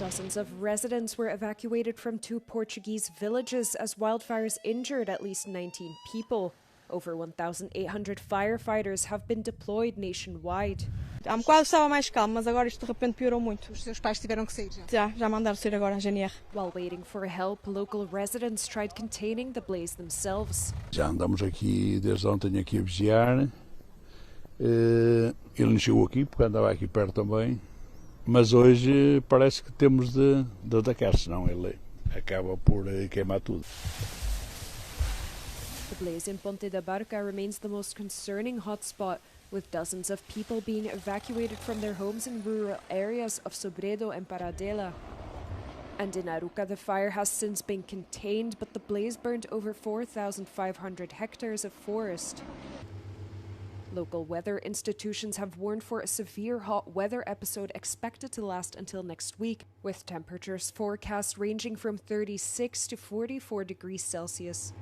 Dozens of residents were evacuated from 2 Portuguese villages as wildfires injured at least 19 people. Over 1,800 firefighters have been deployed nationwide. Há bocado estava mais calmo, mas agora isto de repente piorou muito. Os seus pais tiveram que sair já? Já mandaram sair agora a GNR. While waiting for help, local residents tried containing the blaze themselves. Já andamos aqui desde ontem aqui a vigiar. Ele não chegou aqui porque andava aqui perto também. Mas hoje parece que temos de atacar, senão ele acaba por queimar tudo. The blaze in Ponte da Barca remains the most concerning hotspot, with dozens of people being evacuated from their homes in rural areas of Sobredo and Paradela. And in Aruca, the fire has since been contained, but the blaze burned over 4,500 hectares of forest. Local weather institutions have warned for a severe hot weather episode expected to last until next week, with temperatures forecast ranging from 36 to 44 degrees Celsius.